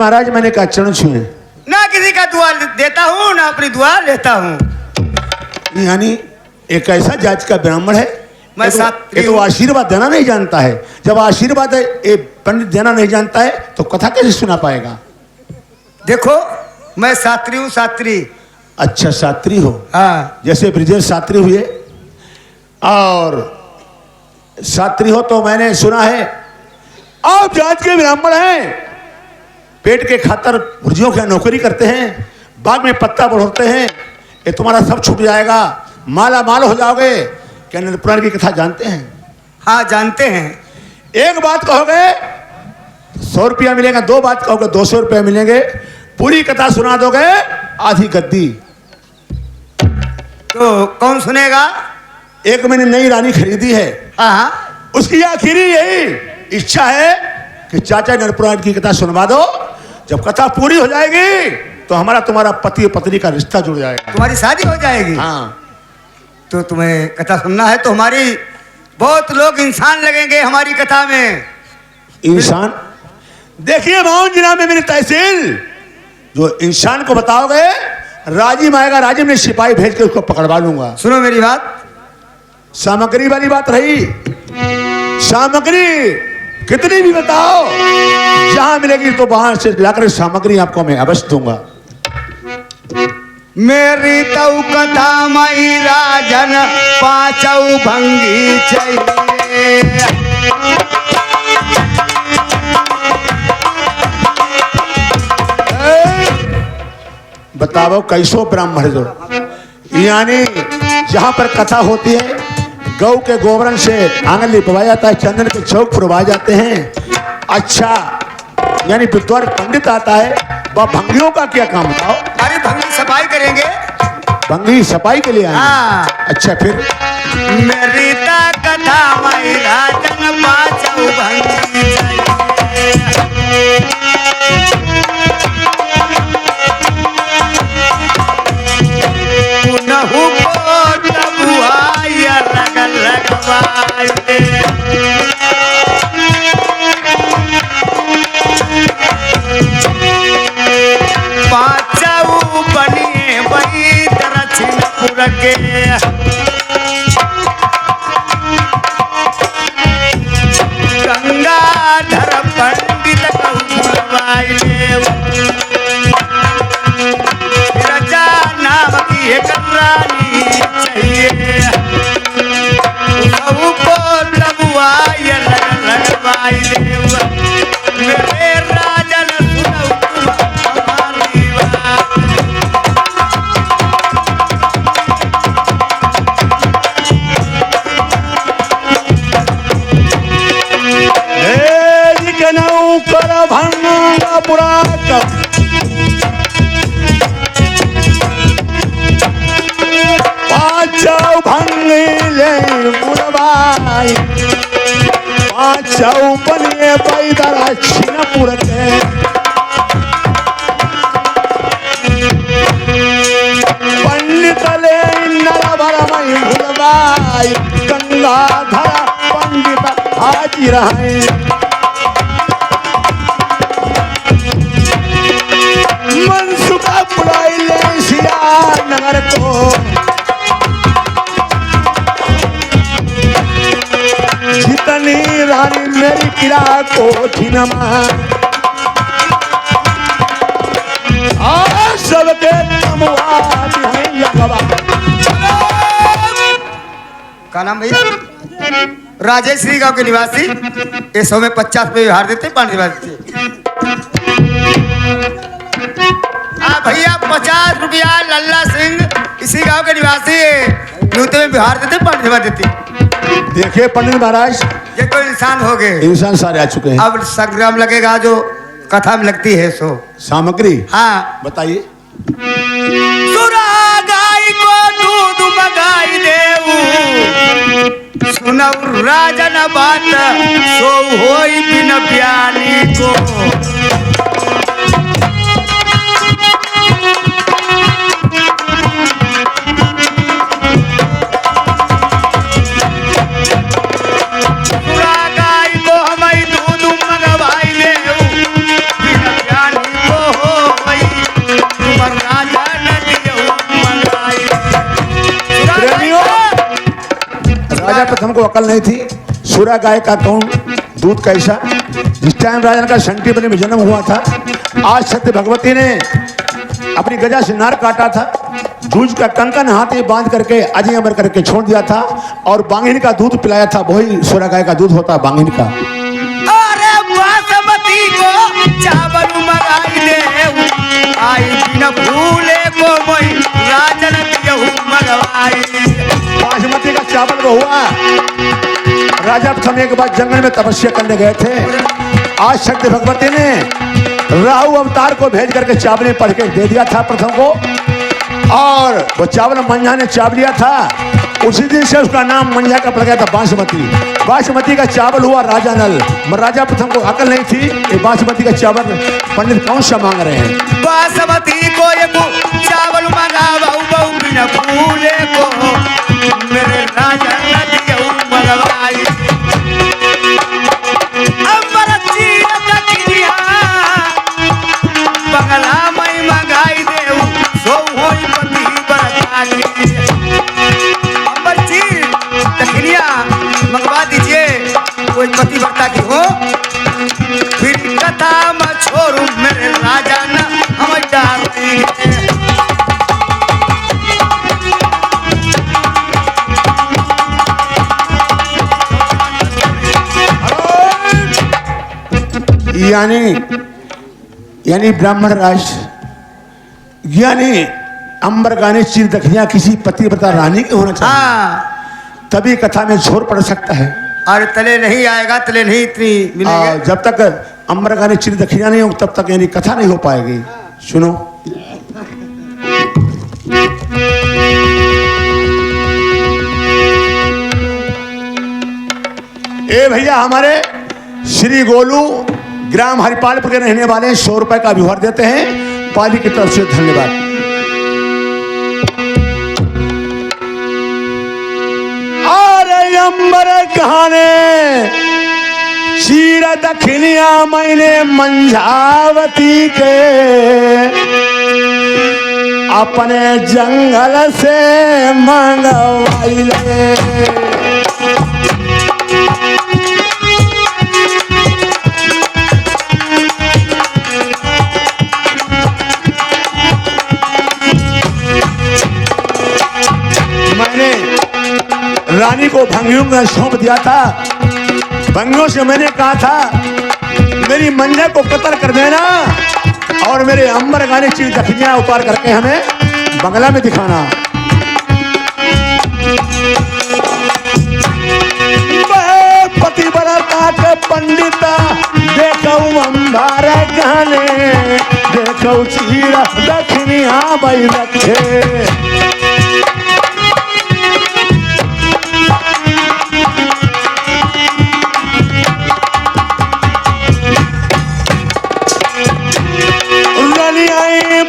महाराज मैंने कहा चरण छुए ना किसी का दुआ देता हूँ ना अपनी दुआ लेता हूँ। यानी एक ऐसा जाति का ब्राह्मण है मैं ये तो आशीर्वाद देना नहीं जानता है। जब आशीर्वाद है ये पंडित देना नहीं जानता है तो कथा कैसे सुना पाएगा। देखो मैं शास्त्री हूँ, शास्त्री। अच्छा शास्त्री हो। हाँ जैसे ब्रिजेश शास्त्री हुए और शास्त्री हो तो मैंने सुना है आप जात के ब्राह्मण हैं, पेट के खातर भुर्जियों की नौकरी करते हैं, बाग में पत्ता बढ़ोते हैं, ये तुम्हारा सब छूट जाएगा, माला माल हो जाओगे। क्या नंद पुराण की कथा जानते हैं? हाँ जानते हैं। एक बात कहोगे 100 रुपया मिलेगा, दो बात कहोगे 200 रुपया मिलेंगे, पूरी कथा सुना दोगे आधी गद्दी। तो कौन सुनेगा? एक मैंने नई रानी खरीदी है, हाँ उसकी आखिरी यही इच्छा है कि चाचा नरपुराण की कथा सुनवा दो। जब कथा पूरी हो जाएगी तो हमारा तुम्हारा पति और पत्नी का रिश्ता जुड़ जाएगा, तुम्हारी शादी हो जाएगी। हाँ तो तुम्हें कथा सुनना है तो हमारी बहुत लोग इंसान लगेंगे हमारी कथा में। इंसान देखिए माउन जिला में मेरी तहसील, जो इंसान को बताओगे राजिम आएगा, राजिम ने सिपाही भेज के उसको पकड़वा लूंगा। सुनो मेरी बात, सामग्री वाली बात रही, सामग्री कितनी भी बताओ, जहां मिलेगी तो वहां से लाकर सामग्री आपको मैं अवश्य दूंगा। मेरी तऊ कथा मई राजन पांचऊ भंगी चाहिए। बताओ कैसो ब्राह्मण जो, यानी जहां पर कथा होती है गौ के गोबरन से आंगन लिपवाया जाता है, चंदन के चौक पुरवाए जाते हैं। अच्छा यानी विद्वान पंडित आता है, वह भंगियों का क्या काम बताओ? अरे भंगी सफाई करेंगे। भंगी सफाई के लिए आए? हाँ। अच्छा फिर मेरी कथा मई राजन पांचऊ भंगी चाहिए। पुनहु कोट बुआई अलग लगवाए। पांचऊ बनिए बई दक्षिणपुर के। गंगाधर पंडित कहवाई रजा नाम की एक रानी चाहिए। सबको लबुआई लगवाई देव मेरे राजन सुनऊ तुम हमारी बात। कर भंगा पुराक पांचौ भंगी ले मुरबाई, पांचौ बनिए पैदर दक्षिणपुर के। पंडित ले नर मई भुलवाई, गंगाधर पंडित हाजिर हैं। मनसुखा बुलाई ले सिया नगर को, जितनी रानी मेरी किला को छिनमा, और सबके कमवाद हैं लगवा। क्या नाम भैया? राजेश श्री गांव के निवासी। ये 100 में 50 रुपये व्यवहार देते हैं, 5 निवासी। हाँ भैया 50 रुपया लल्ला सिंह इसी गांव के निवासी यूते में बिहार देते, पंडित बिहार देते। देखिए पंडित महाराज ये कोई इंसान हो गए, इंसान सारे आ चुके हैं। अब संग्राम लगेगा जो कथा में लगती है सो सामग्री। हाँ बताइए। सुरा गाय को दूध मगाई देऊ, सुनऊ राजन बात सो होई बिन प्याली को। गाय को हमारी दूध मंगवाई ले बिन प्याली राजा प्रथम को अकल नहीं थी, सूरा गाय का कौन दूध कैसा। जिस टाइम राजा का शंटी बने में जन्म हुआ था, आज सत्य भगवती ने अपनी गजा से नार काटा था, दूज का कंकन हाथ में बांध करके अजय अमर करके छोड़ दिया था और बांगिन का दूध पिलाया था। वही सूरा गाय का दूध होता है बांगिन का। अरे बासमती को चावल मंगाई दे, आई बिना भूले को मोई राजन दियहु मंगवाई। बासमती का चावल वो हुआ। राजा प्रथम एक बार जंगल में तपस्या करने गए थे। आज शक्ति भगवती ने राहु अवतार को भेज करके चावल पढ़ के दे दिया था प्रथम को, और वो चावल मंझा ने चाव लिया था। उसी दिन से उसका नाम मंझा का पड़ गया था बासमती। बासमती का चावल हुआ राजा नल। राजा प्रथम को अकल नहीं थी, ये बासमती का चावल पंडित कौन सा मांग रहे हैं। बासमती को ये चावल मंगावाऊ बहु बिना भूले को मेरे राजा दियहु मंगवाई। अमर चीर दखिया बंगला मई मंगाई देऊ, सो होई पति बरसाती। अमर चीर दखिया मंगवा दीजिए, कोई पति बरता की हो। फिर कथा म छोड़ू मेरे राजा न हम डाली। यानी ब्राह्मण राज यानी अंबर गाने चीर दखिया किसी पतिव्रता रानी के होना चाहिए। हाँ, तभी कथा में जोर पड़ सकता है। और तले नहीं आएगा, तले नहीं इतनी मिलेगी। जब तक अंबर गाने चिर दखिया नहीं हो तब तक यानी कथा नहीं हो पाएगी। सुनो, ए भैया हमारे श्री गोलू ग्राम हरिपालपुर के रहने वाले 100 रुपए का व्यवहार देते हैं, पाली की तरफ से धन्यवाद। अरे अंबर कहाने चीर दखिनिया मैंने मंझावती के अपने जंगल से मंगवाइले। रानी को भंगियों में सौंप दिया था। भंगियों से मैंने कहा था मेरी मंजा को कत्ल कर देना और मेरे अंबर गाने चीज दखिनिया उतार करके हमें बंगला में दिखाना। पतिव्रता के पंडिता देखो अंबर गाने, देखो चीर दखिनिया भाई रखे।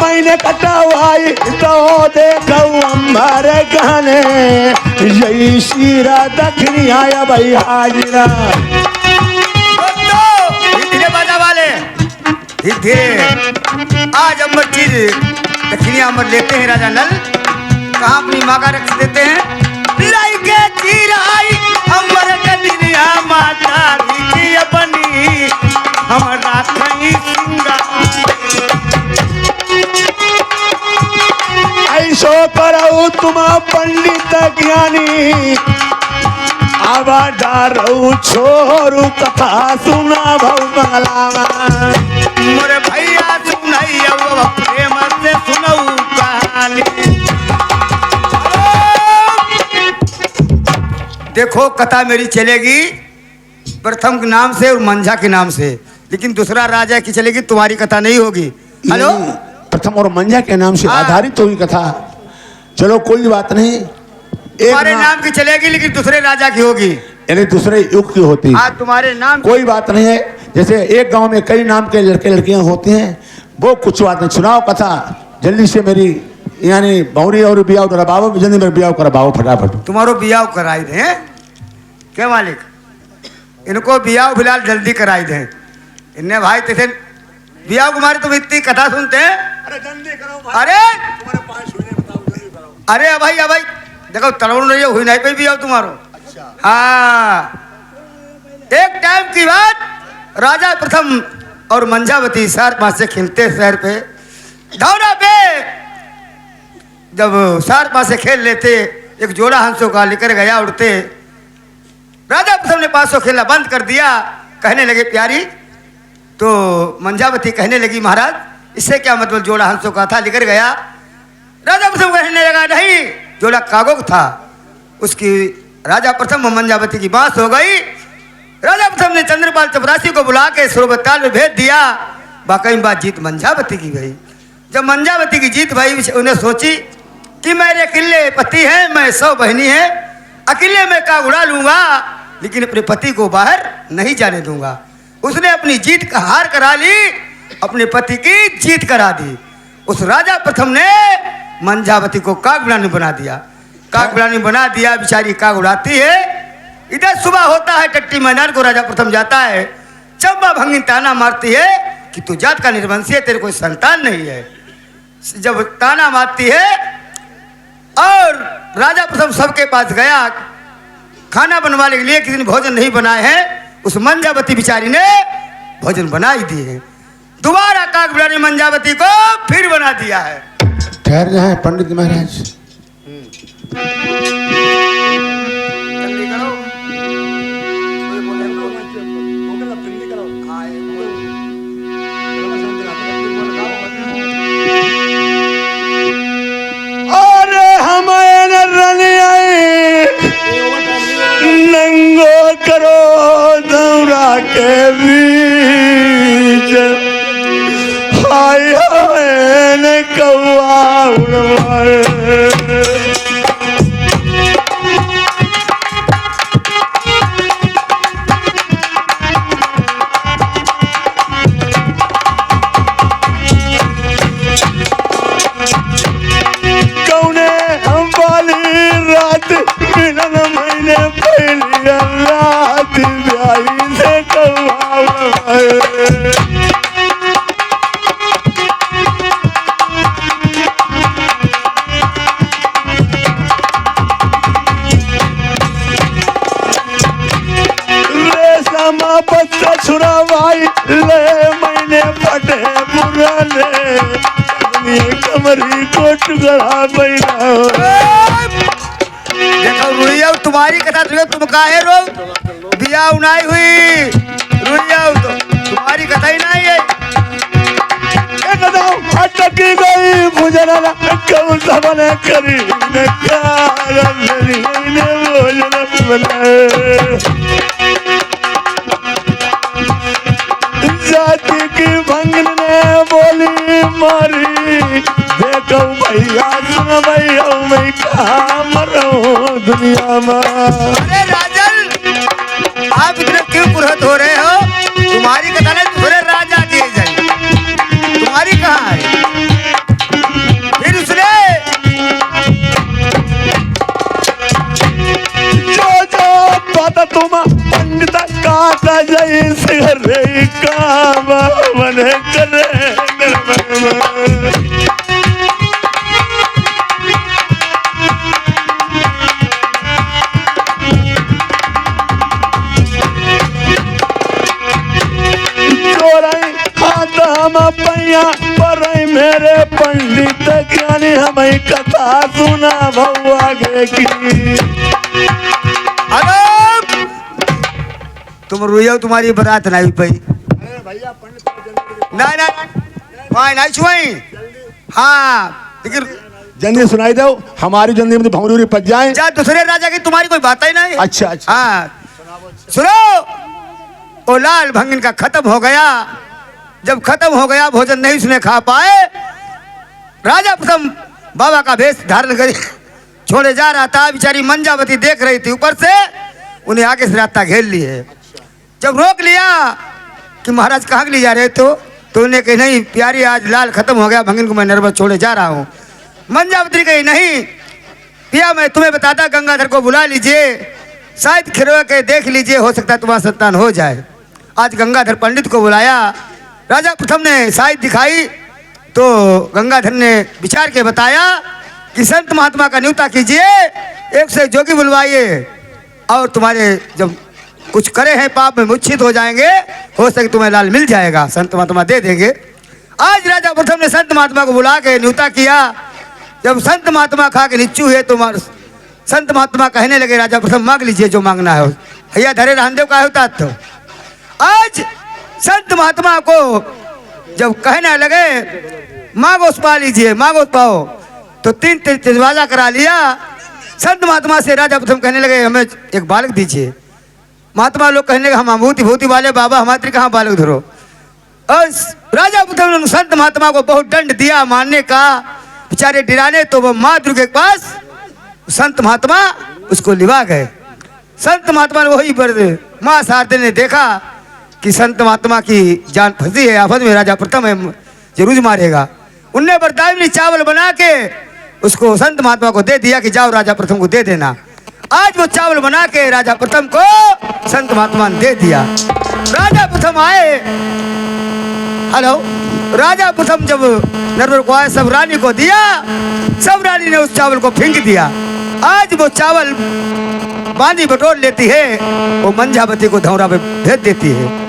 मैंने कटवाई तो देखो अंबर गाने, यही शीरा दखनी आया भाई हाजिरा। धीरे बाजा वाले, धीरे। आज अमर चीज दखनी अमर लेते हैं राजा नल, कहाँ अपनी माँ का रख देते हैं। लाई के चीराई अमर कलिया माता की अपनी हमारा कहीं ऐसो करो तुम पंडित ज्ञानी, आवा डारो छोरू कथा सुना भव बंगला। मोरे भैया सुनाई अब प्रेम से सुनऊ कहानी। देखो कथा मेरी चलेगी प्रथम के नाम से और मंझा के नाम से, लेकिन दूसरा राजा की चलेगी, तुम्हारी कथा नहीं होगी। हेलो, प्रथम और मंझा के नाम से आधारित हुई कथा। चलो कोई बात नहीं, तुम्हारे नाम की चलेगी लेकिन दूसरे राजा की होगी, यानी दूसरे युग की होती है। तुम्हारे नाम कोई बात नहीं है। जैसे एक गांव में कई नाम के लड़के लड़कियां होती हैं, वो कुछ बात नहीं। सुनाओ कथा जल्दी से मेरी, यानी बहुरी और बियाह करा बाबू, जल्दी मेरे बियाह करा बाबू फटाफट। तुम्हारो बियाह कराई दे क्या मालिक, इनको बियाह फिलहाल जल्दी कराई दे। इन्हें भाई तेरे बियाह कुमारी तुम इतनी कथा सुनते हैं। अरे जल्दी करो भाई। अरे भाई देखो तड़वड़ नहीं हुई नहीं कोई बियाह तुम्हारो। अच्छा हाँ, एक टाइम की बात, राजा प्रथम और मंजावती शहर पास से खेलते शहर पे धौरा पे, जब शहर पास से खेल लेते, एक जोड़ा हंसों का लेकर गया उड़ते। राजा प्रथम ने पासों खेलना बंद कर दिया, कहने लगे प्यारी। तो मंजावती कहने लगी महाराज इससे क्या मतलब, जोड़ा हंसों का था लेकर गया। राजा प्रथम कहने लगा नहीं, जोड़ा कागों का था। उसकी राजा प्रथम और मंजावती की बात हो गई। राजा प्रथम ने चंद्रपाल चपरासी को बुला के सुरबताल में भेज दिया। बाकी बात जीत मंजावती की भई। जब मंजावती की जीत भाई, उन्हें सोची कि मेरे अकेले पति हैं, मैं 100 बहनी है, अकेले मैं काग उड़ा लूंगा, लेकिन अपने पति को बाहर नहीं जाने दूंगा। उसने अपनी जीत का हार करा ली, अपने पति की जीत करा दी। उस राजा प्रथम ने मंजावती को कागबिड़ानी बना दिया। कागबिड़ानी बना दिया, बेचारी काग उड़ाती है। इधर सुबह होता है, टट्टी मैदान को राजा प्रथम जाता है। चंबा भंगी ताना मारती है कि तू जात का निर्वंशी है, तेरे कोई संतान नहीं है। जब ताना मारती है और राजा प्रथम सबके पास गया, खाना बनवाने के लिए, किसी ने भोजन नहीं बनाए हैं, उस मंजावती बिचारी ने भोजन बना ही दिए हैं। दोबारा कागबिड़ानी मंजावती को फिर बना दिया है। ठहर जाए पंडित महाराज। जल्दी करो। अरे हमारे रनी आई नंगो करो दौरा के बीच, हाय हाय ने कौआ उड़वाए। बच्चा छुड़ावाई ले मैंने फटे पुराने कमरी को टुकड़ा बैठा। देखो रुइया तुम्हारी कथा सुनो, तुम काहे रो, बिया उनाई हुई रुइया तो तुम्हारी कथा ही नहीं है। अटकी गई भुजना कौन सा बने करी ने भोजन बनाए। जाति की भंगन ने बोली मारी, देखो भैया सुन भैया मैं कहाँ मरूं दुनिया में। अरे राजन, आप इतने क्यों पुरहत हो रहे हो? तुम्हारी कथा नहीं, तुम्हारे राजा जी जाए, तुम्हारी कहाँ है? फिर उसने जो पता तुम पंडित काटा जैसे रे काम बने करे पैया पर मेरे पंडित ज्ञानी हमें कथा सुना भौआ गे की। तुम रुइया तुम्हारी बरात नहीं पाई। नहीं नहीं नहीं छुआई। हाँ लेकिन जल्दी सुनाई दो, हमारी जल्दी में भौरी पच जाए। जा दूसरे राजा की तुम्हारी कोई बात ही नहीं। अच्छा अच्छा हाँ सुनो, ओ लाल भंगन का खत्म हो गया। जब खत्म हो गया, भोजन नहीं उसने खा पाए, राजा प्रथम बाबा का भेष धारण कर छोड़े जा रहा था। बेचारी मंजावती देख रही थी ऊपर से, उन्हें आगे से रास्ता घेर लिए। जब रोक लिया कि महाराज कहाँ ले जा रहे तो उन्हें कही नहीं प्यारी, आज लाल खत्म हो गया, भंगन को मैं नर्बत छोड़े जा रहा हूँ। मंजावती कही नहीं पिया, मैं तुम्हें बताता, गंगाधर को बुला लीजिए, शायद खिरवा के देख लीजिए, हो सकता है तुम्हारा संतान हो जाए। आज गंगाधर पंडित को बुलाया, राजा प्रथम ने शायद दिखाई तो गंगाधर ने विचार के बताया कि संत महात्मा का न्योता कीजिए, एक से जोगी बुलवाइए। और तुम्हारे जब कुछ करे हैं पाप में मूर्छित हो जाएंगे, हो सके तुम्हें लाल मिल जाएगा, संत महात्मा दे देंगे। आज राजा प्रथम ने संत महात्मा को बुला के न्योता किया। जब संत महात्मा खा के निच्चू है तो संत महात्मा कहने लगे राजा प्रथम मांग लीजिए जो मांगना है। भैया धरे रामदेव का होता तो आज संत महात्मा को जब कहने लगे मांगो पा लीजिए, मांगो पाओ, तो तीन तिजवाजा करा लिया। संत महात्मा से राजा प्रथम कहने लगे हमें एक बालक दीजिए। महात्मा लोग कहने लगे हम अभूति भूति वाले बाबा, हमारे कहाँ बालक धरो। और राजा प्रथम ने संत महात्मा को बहुत दंड दिया मारने का, बेचारे डराने, तो वो माँ दुर्गा के पास संत महात्मा उसको लिवा गए। संत महात्मा ने वही पर माँ शारदे ने देखा कि संत महात्मा की जान फंसी है आफत में, राजा प्रथम है जरूर मारेगा। उनने बरदावनी चावल बना के उसको संत महात्मा को दे दिया कि जाओ राजा प्रथम को दे देना। आज वो चावल बना के राजा प्रथम को संत महात्मा ने दे दिया। राजा प्रथम आए, हेलो, राजा प्रथम जब नरवर को आए सब रानी को दिया, सब रानी ने उस चावल को फेंक दिया। आज वो चावल बांदी बटोर लेती है, वो मंजावती को धौरा पे भेज देती है।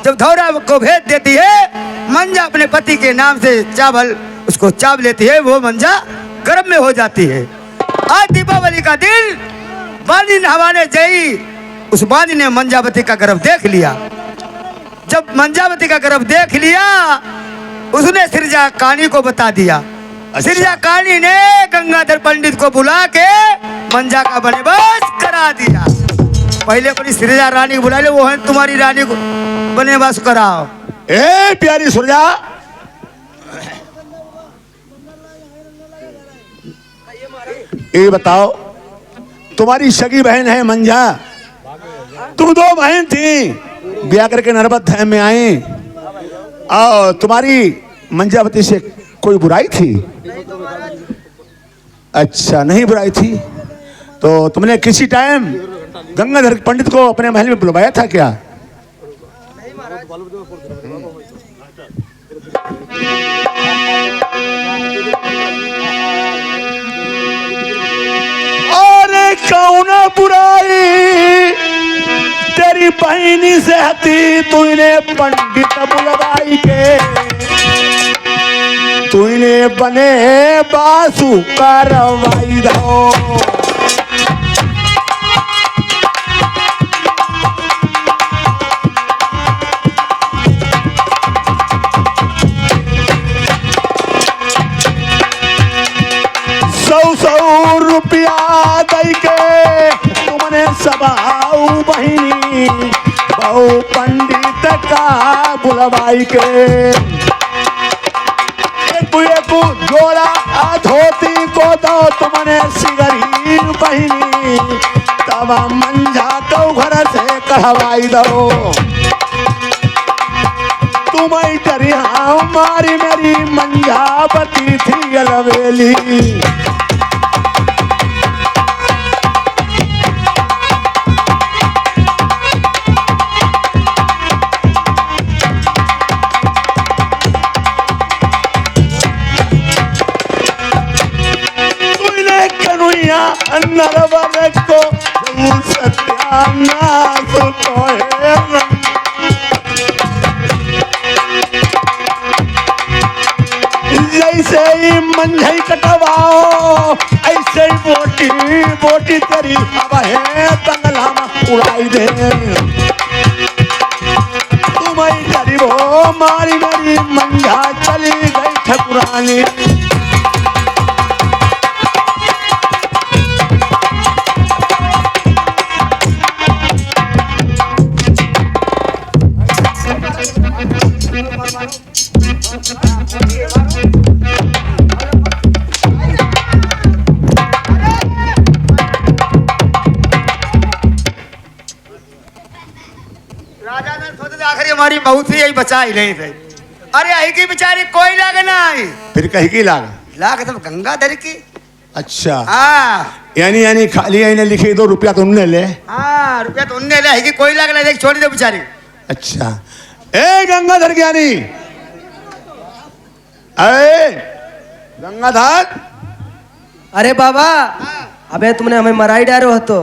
जब धौरा को भेज देती है, मंजा अपने पति के नाम से चावल उसको चाव लेती है, वो मंजा गर्म में हो जाती है। आज दीपावली का दिन बांदी नहवाने गई, उस बांदी ने मंजावती का गर्भ देख लिया। जब मंजावती का गर्भ देख लिया, उसने सिरजा कानी को बता दिया। सिरजा कानी ने गंगाधर पंडित को बुला के मंजा का बनेवास करा दिया। पहले अपनी सिरजा रानी को बुला ले, वो है तुम्हारी रानी को बनेवास कराओ। ए प्यारी सुरजा, ये बताओ तुम्हारी सगी बहन है मंजा, तुम दो बहन थी, ब्याह करके नर्मद धाम में आई, और तुम्हारी मंजावती से कोई बुराई थी? अच्छा, नहीं बुराई थी। तो तुमने किसी टाइम गंगाधर पंडित को अपने महल में बुलवाया था क्या? अरे कौन बुराई तेरी बहनी से हती, तूने पंडित बुलवाई के, तूने बने बासु करवाई दो। सौ रुपया दई के तुमने सबाऊ बहिनी बहु पंडित का बुलवाई के, एक जोड़ा धोती को दो तुमने सिगरी बहिनी, तब मंजा को घर से कहवाई दो। तुम्हें डरिया मारी मेरी मंजावती थी अलवेली। नरवर को सत्यानाश को जैसे ही मंझई कटवाओ, ऐसे ही बोटी बोटी तेरी अब है तंगला में उड़ाई दे। तुम्हें गरीब हो मारी मेरी मंझा चली गई ठकुरानी। हमारी बहुत ही यही बचा ही नहीं थे। अरे आई की बेचारी कोई लाग ना आई, फिर कहीं की लाग तो गंगाधर की। अच्छा, हाँ, यानी खाली ने लिखे 2 रुपया तो उनने ले। हाँ, रुपया तो उनने ले, आई की कोई लाग ना, छोड़ दे बेचारी। अच्छा, ए गंगाधर ज्ञानी, अरे गंगाधर। अरे बाबा, अबे तुमने हमें मराई डालो हो तो